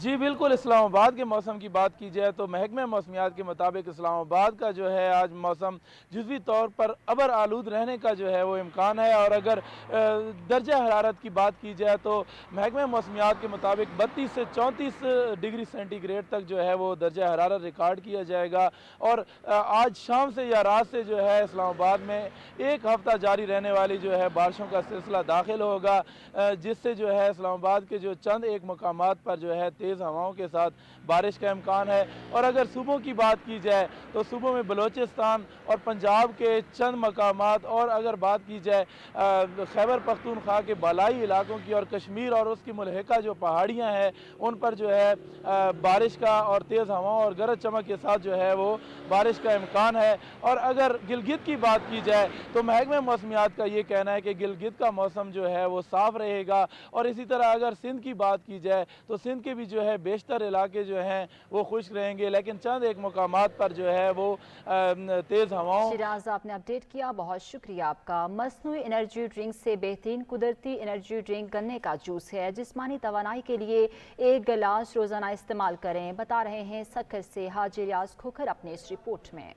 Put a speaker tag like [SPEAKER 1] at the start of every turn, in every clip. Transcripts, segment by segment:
[SPEAKER 1] جی بالکل، اسلام آباد کے موسم کی بات کی جائے تو محکمہ موسمیات کے مطابق اسلام آباد کا جو ہے آج موسم جزوی طور پر ابر آلود رہنے کا جو ہے وہ امکان ہے، اور اگر درجہ حرارت کی بات کی جائے تو محکمہ موسمیات کے مطابق 32 سے 34 ڈگری سینٹی گریڈ تک جو ہے وہ درجہ حرارت ریکارڈ کیا جائے گا، اور آج شام سے یا رات سے جو ہے اسلام آباد میں ایک ہفتہ جاری رہنے والی جو ہے بارشوں کا سلسلہ داخل ہوگا، جس سے جو ہے اسلام آباد کے جو چند ایک مقامات پر جو ہے تیز ہواؤں کے ساتھ بارش کا امکان ہے۔ اور اگر صوبوں کی بات کی جائے تو صوبوں میں بلوچستان اور پنجاب کے چند مقامات، اور اگر بات کی جائے خیبر پختونخوا کے بالائی علاقوں کی اور کشمیر اور اس کی ملحقہ جو پہاڑیاں ہیں ان پر جو ہے بارش کا اور تیز ہواؤں اور گرج چمک کے ساتھ جو ہے وہ بارش کا امکان ہے۔ اور اگر گلگت کی بات کی جائے تو محکمہ موسمیات کا یہ کہنا ہے کہ گلگت کا موسم جو ہے وہ صاف رہے گا، اور اسی طرح اگر سندھ کی بات کی جائے تو سندھ کے بھی جو ہے بیشتر علاقے جو ہیں وہ خشک رہیں گے، لیکن چند ایک مقامات پر جو ہے وہ تیز ہواؤں۔
[SPEAKER 2] شیراز، آپ نے اپڈیٹ کیا، بہت شکریہ آپ کا۔ مصنوعی انرجی ڈرنک سے بہترین قدرتی انرجی ڈرنک گنے کا جوس ہے۔ جسمانی توانائی کے لیے 1 گلاس روزانہ استعمال کریں، بتا رہے ہیں سکھر سے حاجی ریاض کھوکھر اپنے اس رپورٹ میں۔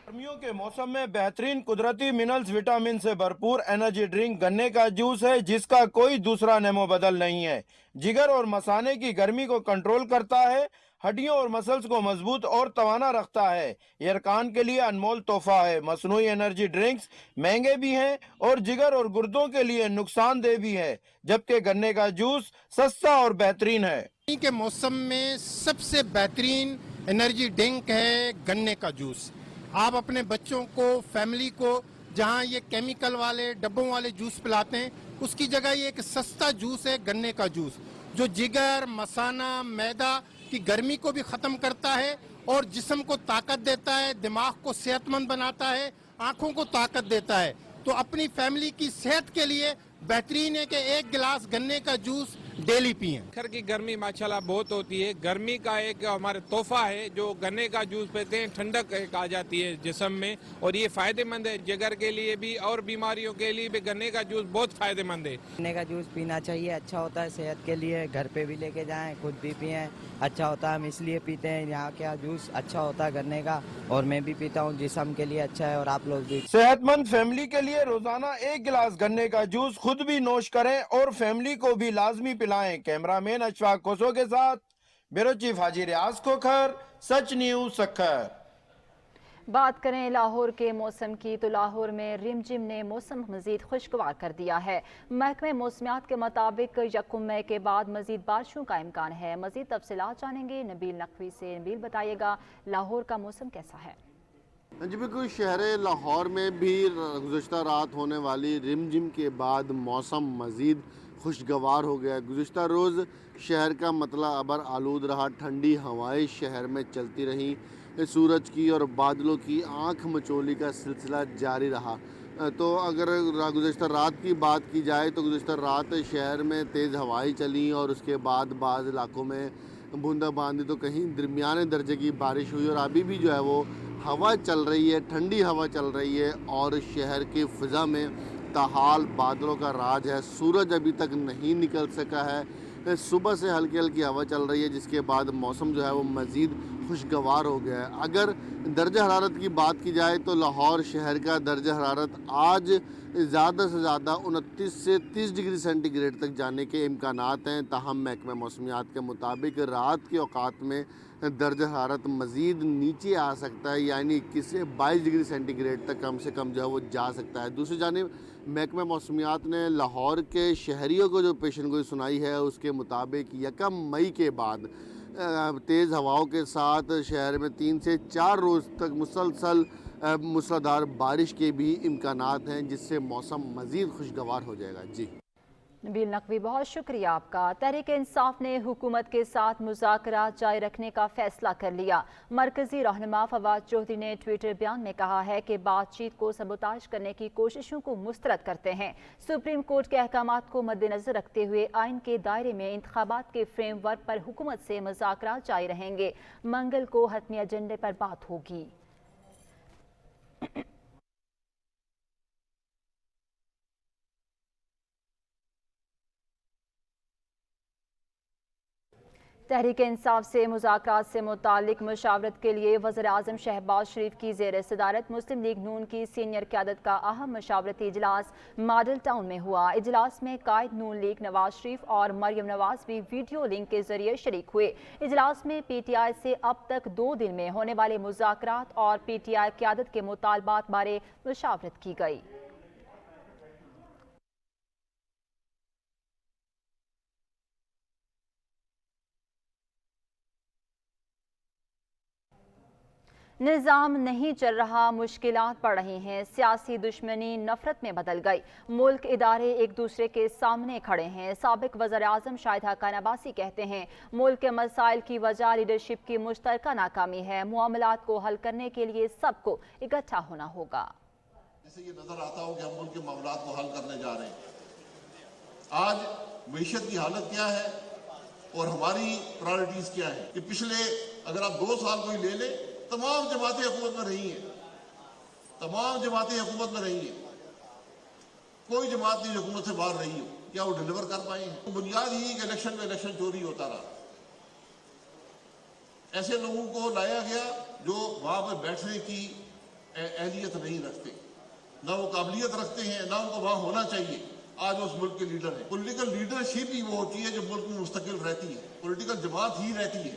[SPEAKER 3] گرمیوں کے موسم میں بہترین قدرتی منرلز وٹامن سے بھرپور انرجی ڈرنک گنے کا جوس ہے، جس کا کوئی دوسرا نیم بدل نہیں ہے۔ جگر اور مثانے کی گرمی کو کنٹرول کرتا ہے، ہڈیوں اور مسلز کو مضبوط اور توانا رکھتا ہے۔ یہ ارکان کے لیے انمول تحفہ ہے۔ مصنوعی انرجی ڈرنکس مہنگے بھی ہیں اور جگر اور گردوں کے لیے نقصان دہ بھی ہے، جبکہ گنے کا جوس سستا اور بہترین ہے۔
[SPEAKER 4] گرمی کے موسم میں سب سے بہترین انرجی ڈرنک ہے گنے کا جوس۔ آپ اپنے بچوں کو، فیملی کو جہاں یہ کیمیکل والے ڈبوں والے جوس پلاتے ہیں، اس کی جگہ یہ ایک سستا جوس ہے گنے کا جوس، جو جگر، مثانہ، معدہ کی گرمی کو بھی ختم کرتا ہے اور جسم کو طاقت دیتا ہے، دماغ کو صحت مند بناتا ہے، آنکھوں کو طاقت دیتا ہے۔ تو اپنی فیملی کی صحت کے لیے بہترین ہے کہ 1 گلاس گنے کا جوس ڈیلی پئیں۔
[SPEAKER 5] گھر کی گرمی ماشاءاللہ بہت ہوتی ہے، گرمی کا ایک ہمارے تحفہ ہے جو گنے کا جوس پیتے ہیں، ٹھنڈک ایک آ جاتی ہے جسم میں، اور یہ فائدہ مند ہے جگر کے لیے بھی اور بیماریوں کے لیے بھی گنے کا جوس بہت فائدہ مند ہے۔
[SPEAKER 6] گنے کا جوس پینا چاہیے، اچھا ہوتا ہے صحت کے لیے، گھر پہ بھی لے کے جائیں، خود بھی پئیں، اچھا ہوتا ہے۔ ہم اس لیے پیتے ہیں، یہاں کیا جوس اچھا ہوتا ہے گنے کا، اور میں بھی پیتا ہوں، جسم کے لیے اچھا ہے اور آپ لوگ بھی۔
[SPEAKER 3] صحت مند فیملی کے لیے روزانہ 1 گلاس گنے کا جوس خود بھی نوش کریں اور فیملی کو بھی لازمی پلائیں۔ کیمرہ مین اشفاق کوسو کے ساتھ بیورو چیف حاجی ریاض کھوکھر، سچ نیوز سکھر۔
[SPEAKER 2] بات کریں لاہور کے موسم کی تو لاہور میں رم جم نے موسم مزید خوشگوار کر دیا ہے۔ محکمہ موسمیات کے مطابق 1 مئی کے بعد مزید بارشوں کا امکان ہے۔ مزید تفصیلات جانیں گے نبیل نقوی سے۔ نبیل، بتائیے گا لاہور کا موسم کیسا ہے؟
[SPEAKER 7] جی بالکل، شہر لاہور میں بھی گزشتہ رات ہونے والی رم جم کے بعد موسم مزید خوشگوار ہو گیا ہے۔ گزشتہ روز شہر کا مطلع ابر آلود رہا، ٹھنڈی ہوائیں شہر میں چلتی رہیں، سورج کی اور بادلوں کی آنکھ مچولی کا سلسلہ جاری رہا۔ تو اگر گزشتہ رات کی بات کی جائے تو گزشتہ رات شہر میں تیز ہوائیں چلیں اور اس کے بعد بعض علاقوں میں بوندا باندی، تو کہیں درمیانے درجے کی بارش ہوئی، اور ابھی بھی جو ہے وہ ہوا چل رہی ہے، ٹھنڈی ہوا چل رہی ہے، اور شہر کی فضا میں تاحال بادلوں کا راج ہے۔ سورج ابھی تک نہیں نکل سکا ہے، صبح سے ہلکی ہلکی ہوا چل رہی ہے، جس کے بعد موسم جو ہے وہ مزید خوشگوار ہو گیا ہے۔ اگر درجہ حرارت کی بات کی جائے تو لاہور شہر کا درجہ حرارت آج زیادہ سے زیادہ 29 سے 30 ڈگری سینٹی گریڈ تک جانے کے امکانات ہیں، تاہم محکمہ موسمیات کے مطابق رات کے اوقات میں درجہ حرارت مزید نیچے آ سکتا ہے، یعنی 21 سے 22 ڈگری سینٹی گریڈ تک کم سے کم جو ہے وہ جا سکتا ہے۔ دوسری جانب محکمہ موسمیات نے لاہور کے شہریوں کو جو پیشن گوئی سنائی ہے، اس کے مطابق 1 مئی کے بعد تیز ہواؤں کے ساتھ شہر میں 3 سے 4 روز تک مسلسل موسلادھار بارش کے بھی امکانات ہیں، جس سے موسم مزید خوشگوار ہو جائے گا۔ جی
[SPEAKER 2] نبیل نقوی، بہت شکریہ آپ کا۔ تحریک انصاف نے حکومت کے ساتھ مذاکرات جاری رکھنے کا فیصلہ کر لیا۔ مرکزی رہنما فواد چودھری نے ٹویٹر بیان میں کہا ہے کہ بات چیت کو سبوتاژ کرنے کی کوششوں کو مسترد کرتے ہیں۔ سپریم کورٹ کے احکامات کو مد نظر رکھتے ہوئے آئین کے دائرے میں انتخابات کے فریم ورک پر حکومت سے مذاکرات جاری رہیں گے۔ منگل کو حتمی ایجنڈے پر بات ہوگی۔ تحریک انصاف سے مذاکرات سے متعلق مشاورت کے لیے وزیر اعظم شہباز شریف کی زیر صدارت مسلم لیگ نون کی سینئر قیادت کا اہم مشاورتی اجلاس ماڈل ٹاؤن میں ہوا۔ اجلاس میں قائد نون لیگ نواز شریف اور مریم نواز بھی ویڈیو لنک کے ذریعے شریک ہوئے۔ اجلاس میں پی ٹی آئی سے اب تک 2 دن میں ہونے والے مذاکرات اور پی ٹی آئی قیادت کے مطالبات بارے مشاورت کی گئی۔ نظام نہیں چل رہا، مشکلات بڑھ رہی ہیں، سیاسی دشمنی نفرت میں بدل گئی، ملک ادارے ایک دوسرے کے سامنے کھڑے ہیں۔ سابق وزیر اعظم شاہد حقان عباسی کہتے ہیں ملک کے مسائل کی وجہ لیڈرشپ کی مشترکہ ناکامی ہے، معاملات کو حل کرنے کے لیے سب کو اکٹھا ہونا ہوگا۔
[SPEAKER 8] جیسے یہ نظر آتا ہو کہ ہم ملک کے معاملات کو حل کرنے جا رہے ہیں۔ آج معیشت کی حالت کیا ہے اور ہماری پرائرٹیز کیا ہے کہ پچھلے اگر آپ 2 سال کوئی لے لیں، تمام جماعتیں حکومت میں رہی ہیں، تمام جماعتیں حکومت میں رہی ہیں، کوئی جماعت نہیں جو حکومت سے باہر رہی ہو، کیا وہ ڈیلیور کر پائے ہیں؟ بنیاد ہی کہ الیکشن میں الیکشن چوری ہوتا رہا۔ ایسے لوگوں کو لایا گیا جو وہاں پر بیٹھنے کی اہلیت نہیں رکھتے، نہ وہ قابلیت رکھتے ہیں، نہ ان کو وہاں ہونا چاہیے۔ آج اس ملک کے لیڈر ہیں۔ پولیٹیکل لیڈرشپ ہی وہ ہوتی ہے جو ملک میں مستقل رہتی ہے، پولیٹیکل جماعت ہی رہتی ہے۔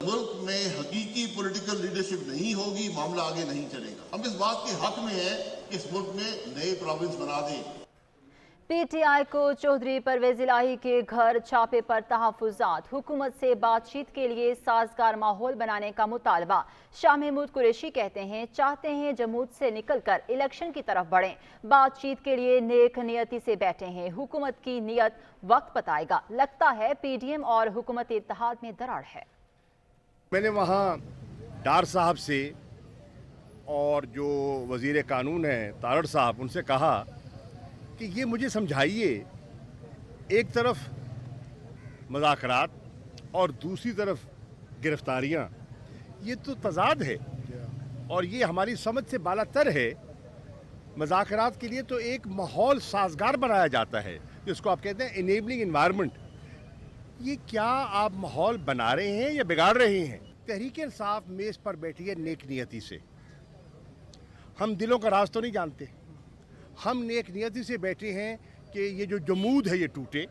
[SPEAKER 8] ملک میں حقیقی پولیٹیکل لیڈرشپ نہیں ہوگی، معاملہ آگے نہیں چلے گا۔ ہم اس بات کے حق میں ہیں کہ اس ملک میں نئے پروونس بنا دیں۔
[SPEAKER 2] پی ٹی آئی کو چودھری پرویز الہی کے گھر چھاپے پر تحفظات، حکومت سے بات چیت کے لیے سازگار ماحول بنانے کا مطالبہ۔ شاہ محمود قریشی کہتے ہیں چاہتے ہیں جمود سے نکل کر الیکشن کی طرف بڑھیں، بات چیت کے لیے نیک نیتی سے بیٹھے ہیں، حکومت کی نیت وقت بتائے گا۔ لگتا ہے پی ڈی ایم اور حکومت اتحاد میں دراڑ ہے۔
[SPEAKER 9] میں نے وہاں ڈار صاحب سے اور جو وزیر قانون ہیں تارڑ صاحب، ان سے کہا کہ یہ مجھے سمجھائیے، ایک طرف مذاکرات اور دوسری طرف گرفتاریاں، یہ تو تضاد ہے اور یہ ہماری سمجھ سے بالا تر ہے۔ مذاکرات کے لیے تو ایک ماحول سازگار بنایا جاتا ہے جس کو آپ کہتے ہیں انیبلنگ انوائرمنٹ۔ یہ کیا آپ ماحول بنا رہے ہیں یا بگاڑ رہے ہیں؟ تحریک انصاف میز پر بیٹھی ہے نیک نیتی سے، ہم دلوں کا راز تو نہیں جانتے، ہم نیک نیتی سے بیٹھے ہیں کہ یہ جو جمود ہے یہ ٹوٹے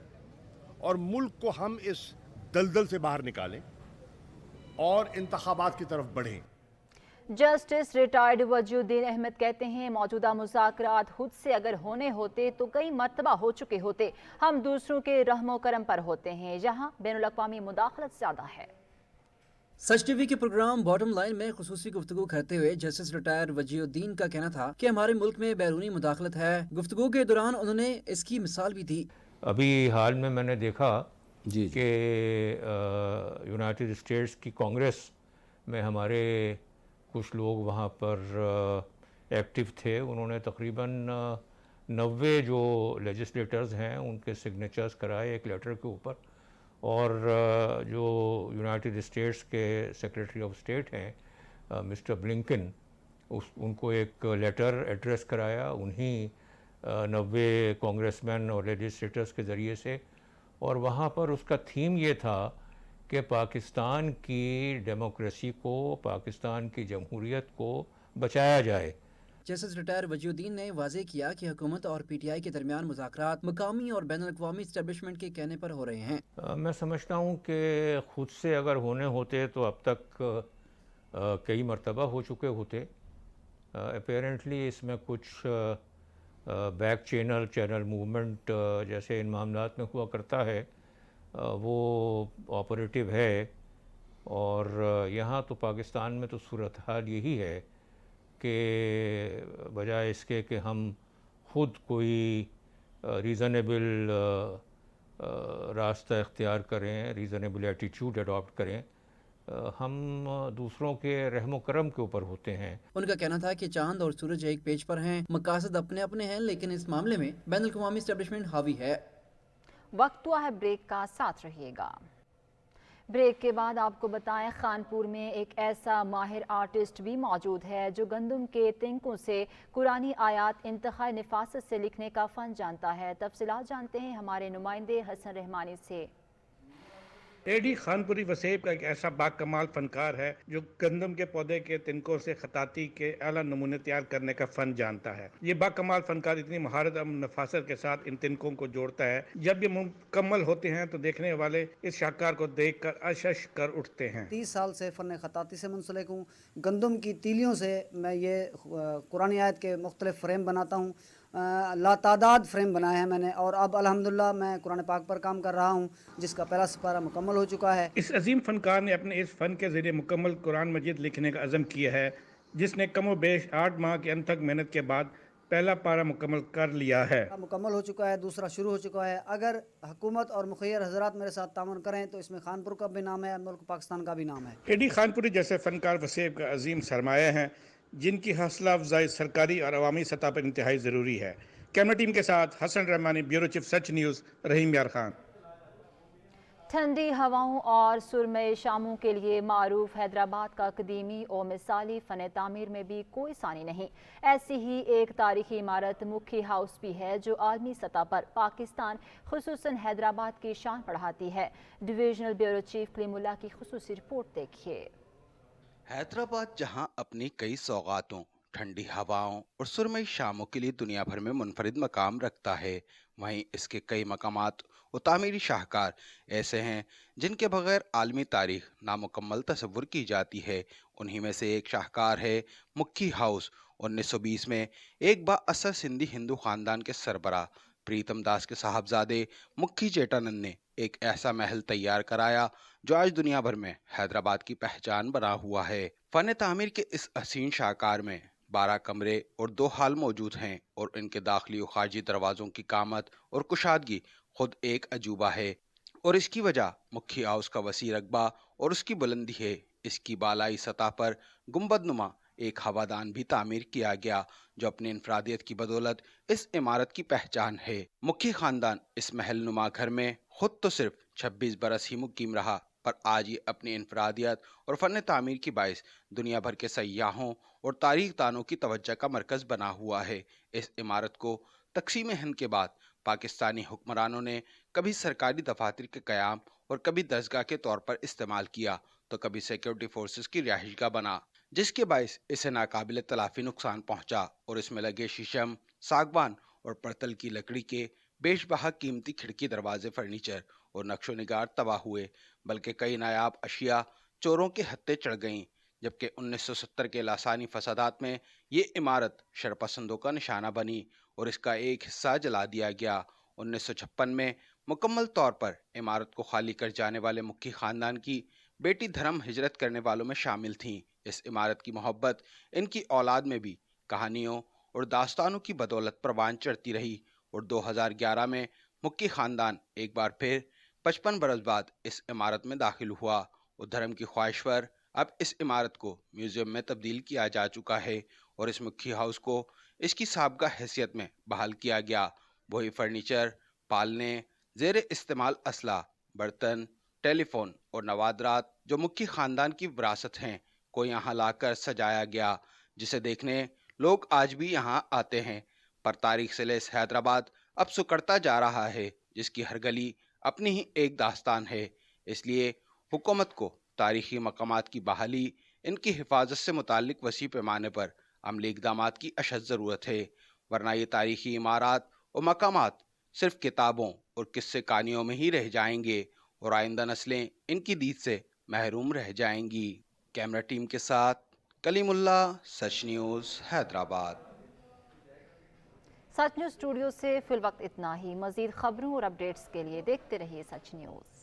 [SPEAKER 9] اور ملک کو ہم اس دلدل سے باہر نکالیں اور انتخابات کی طرف بڑھیں۔
[SPEAKER 2] جسٹس ریٹائرڈ وجیہ الدین احمد کہتے ہیں موجودہ مذاکرات خود سے اگر ہونے ہوتے تو کئی مرتبہ ہو چکے ہوتے، ہم دوسروں کے رحم و کرم پر ہوتے ہیں، یہاں بین الاقوامی مداخلت زیادہ ہے۔
[SPEAKER 10] سچ ٹی وی کے پروگرام باٹم لائن میں خصوصی گفتگو کرتے ہوئے جسٹس ریٹائر وجیہ الدین کا کہنا تھا کہ ہمارے ملک میں بیرونی مداخلت ہے۔ گفتگو کے دوران انہوں نے اس کی مثال بھی دی۔
[SPEAKER 11] ابھی حال میں نے دیکھا کہ یونائٹڈ اسٹیٹس کی کانگریس میں ہمارے کچھ لوگ وہاں پر ایکٹیو تھے، انہوں نے تقریباً 90 جو لیجسلیٹرز ہیں ان کے سگنیچرز کرائے ایک لیٹر کے اوپر، اور جو یونائٹڈ اسٹیٹس کے سیکریٹری آف اسٹیٹ ہیں مسٹر بلنکن، ان کو ایک لیٹر ایڈریس کرایا انہی 90 کانگریس مین اور لیجسلیٹرز کے ذریعے سے، اور وہاں پر اس کا تھیم یہ تھا کہ پاکستان کی ڈیموکریسی کو، پاکستان کی جمہوریت کو بچایا جائے۔
[SPEAKER 10] جسٹس ریٹائر وجیہ الدین نے واضح کیا کہ حکومت اور پی ٹی آئی کے درمیان مذاکرات مقامی اور بین الاقوامی اسٹیبلشمنٹ کے کہنے پر ہو رہے ہیں۔
[SPEAKER 11] میں سمجھتا ہوں کہ خود سے اگر ہونے ہوتے تو اب تک کئی مرتبہ ہو چکے ہوتے۔ اپیرنٹلی اس میں کچھ بیک چینل موومنٹ جیسے ان معاملات میں ہوا کرتا ہے وہ آپریٹو ہے، اور یہاں تو پاکستان میں تو صورتحال یہی ہے کہ بجائے اس کے کہ ہم خود کوئی ریزنیبل راستہ اختیار کریں، ریزنیبل ایٹیچیوڈ اڈاپٹ کریں، ہم دوسروں کے رحم و کرم کے اوپر ہوتے ہیں۔
[SPEAKER 10] ان کا کہنا تھا کہ چاند اور سورج ایک پیج پر ہیں، مقاصد اپنے اپنے ہیں، لیکن اس معاملے میں بین الاقوامی اسٹیبلشمنٹ حاوی ہے۔
[SPEAKER 2] وقت ہوا ہے بریک کا، ساتھ رہیے گا۔ بریک کے بعد آپ کو بتائیں خانپور میں ایک ایسا ماہر آرٹسٹ بھی موجود ہے جو گندم کے تنکوں سے قرآنی آیات انتہائی نفاست سے لکھنے کا فن جانتا ہے۔ تفصیلات جانتے ہیں ہمارے نمائندے حسن رحمانی سے۔
[SPEAKER 12] ٹیڈی خانپوری وسیب کا ایک ایسا باکمال فنکار ہے جو گندم کے پودے کے تنکوں سے خطاطی کے اعلیٰ نمونے تیار کرنے کا فن جانتا ہے. یہ باکمال فنکار اتنی مہارت اور نفاست کے ساتھ ان تنکوں کو جوڑتا ہے. جب یہ مکمل ہوتے ہیں تو دیکھنے والے اس شاہکار کو دیکھ کر اشش کر اٹھتے ہیں.
[SPEAKER 13] 30 سال سے فن خطاطی سے منسلک ہوں. گندم کی تیلیوں سے میں یہ قرآن آیت کے مختلف فریم بناتا ہوں. لاتعداد فریم بنائے ہیں میں نے، اور اب الحمدللہ میں قرآن پاک پر کام کر رہا ہوں جس کا پہلا سپارہ مکمل ہو چکا ہے.
[SPEAKER 12] اس عظیم فنکار نے اپنے اس فن کے ذریعے مکمل قرآن مجید لکھنے کا عزم کیا ہے، جس نے کم و بیش 8 ماہ کی انتھک محنت کے بعد پہلا پارہ مکمل کر لیا ہے.
[SPEAKER 13] مکمل ہو چکا ہے، دوسرا شروع ہو چکا ہے. اگر حکومت اور مخیر حضرات میرے ساتھ تعاون کریں تو اس میں خانپور کا بھی نام ہے، ملک پاکستان کا بھی نام ہے.
[SPEAKER 12] ٹیڈی خانپوری جیسے فنکار وسیب کا عظیم سرمایہ ہیں جن کی حوصلہ افزائی سرکاری اور عوامی سطح پر انتہائی ضروری ہے. کیمرہ ٹیم کے ساتھ حسن رحمانی، بیورو چیف سچ نیوز، رحیم یار خان.
[SPEAKER 2] ٹھنڈی ہواؤں اور سرمئی شاموں کے لیے معروف حیدرآباد کا قدیمی اور مثالی فن تعمیر میں بھی کوئی ثانی نہیں. ایسی ہی ایک تاریخی عمارت مکھی ہاؤس بھی ہے جو عالمی سطح پر پاکستان خصوصاً حیدرآباد کی شان بڑھاتی ہے. ڈویژنل بیورو چیف کلیم اللہ کی خصوصی رپورٹ دیکھیے.
[SPEAKER 14] حیدرآباد جہاں اپنی کئی سوغاتوں، ٹھنڈی ہواؤں اور سرمئی شاموں کے لیے دنیا بھر میں منفرد مقام رکھتا ہے، وہیں اس کے کئی مقامات و تعمیری شاہکار ایسے ہیں جن کے بغیر عالمی تاریخ نامکمل تصور کی جاتی ہے. انہی میں سے ایک شاہکار ہے مکھی ہاؤس. 1920 میں ایک با اثر سندھی ہندو خاندان کے سربراہ پریتم داس کے صاحبزادے مکھی چیٹانند نے ایک ایسا محل تیار کرایا جو آج دنیا بھر میں حیدرآباد کی پہچان بنا ہوا ہے. فن تعمیر کے اس حسین شاہکار میں 12 کمرے اور 2 ہال موجود ہیں، اور ان کے داخلی و خارجی دروازوں کی کامت اور کشادگی خود ایک عجوبہ ہے. اور اس کی وجہ مکھی ہاؤس کا وسیع رقبہ اور اس کی بلندی ہے. اس کی بالائی سطح پر گنبد نما ایک ہوادان بھی تعمیر کیا گیا جو اپنی انفرادیت کی بدولت اس عمارت کی پہچان ہے. مکھی خاندان اس محل نما گھر میں خود تو صرف 26 برس ہی مقیم رہا، پر آج یہ اپنی انفرادیت اور فن تعمیر کی باعث دنیا بھر کے سیاحوں اور تاریخ دانوں کی توجہ کا مرکز بنا ہوا ہے. اس عمارت کو تقسیم ہند کے بعد پاکستانی حکمرانوں نے کبھی سرکاری دفاتر کے قیام اور کبھی درسگاہ کے طور پر استعمال کیا تو کبھی سیکیورٹی فورسز کی رہائش گاہ بنا، جس کے باعث اسے ناقابل تلافی نقصان پہنچا اور اس میں لگے شیشم، ساگوان اور پرتل کی لکڑی کے بیش بہا قیمتی کھڑکی، دروازے، فرنیچر اور نقش و نگار تباہ ہوئے، بلکہ کئی نایاب اشیاء چوروں کے ہتھے چڑھ گئیں. جبکہ 1970 کے لاسانی فسادات میں یہ عمارت شرپسندوں کا نشانہ بنی اور اس کا ایک حصہ جلا دیا گیا. 1956 میں مکمل طور پر عمارت کو خالی کر جانے والے مکھی خاندان کی بیٹی دھرم ہجرت کرنے والوں میں شامل تھیں. اس عمارت کی محبت ان کی اولاد میں بھی کہانیوں اور داستانوں کی بدولت پروان چڑھتی رہی، اور 2011 میں مکھی خاندان ایک بار پھر 55 برس بعد اس عمارت میں داخل ہوا، اور دھرم کی خواہش پر اب اس عمارت کو میوزیم میں تبدیل کیا جا چکا ہے اور اس مکھی ہاؤس کو اس کی سابقہ حیثیت میں بحال کیا گیا. وہی فرنیچر، پالنے، زیر استعمال اسلحہ، برتن، ٹیلی فون اور نوادرات جو مکھی خاندان کی وراثت ہیں کو یہاں لا کر سجایا گیا، جسے دیکھنے لوگ آج بھی یہاں آتے ہیں. پر تاریخ سے لیس حیدرآباد اب سکڑتا جا رہا ہے، جس کی ہر گلی اپنی ہی ایک داستان ہے. اس لیے حکومت کو تاریخی مقامات کی بحالی، ان کی حفاظت سے متعلق وسیع پیمانے پر عملی اقدامات کی اشد ضرورت ہے، ورنہ یہ تاریخی عمارات اور مقامات صرف کتابوں اور قصے کہانیوں میں ہی رہ جائیں گے اور آئندہ نسلیں ان کی دید سے محروم رہ جائیں گی. کیمرہ ٹیم کے ساتھ کلیم اللہ، سچ نیوز، حیدرآباد.
[SPEAKER 2] سچ نیوز اسٹوڈیو سے فی الوقت اتنا ہی. مزید خبروں اور اپڈیٹس کے لیے دیکھتے رہیے سچ نیوز.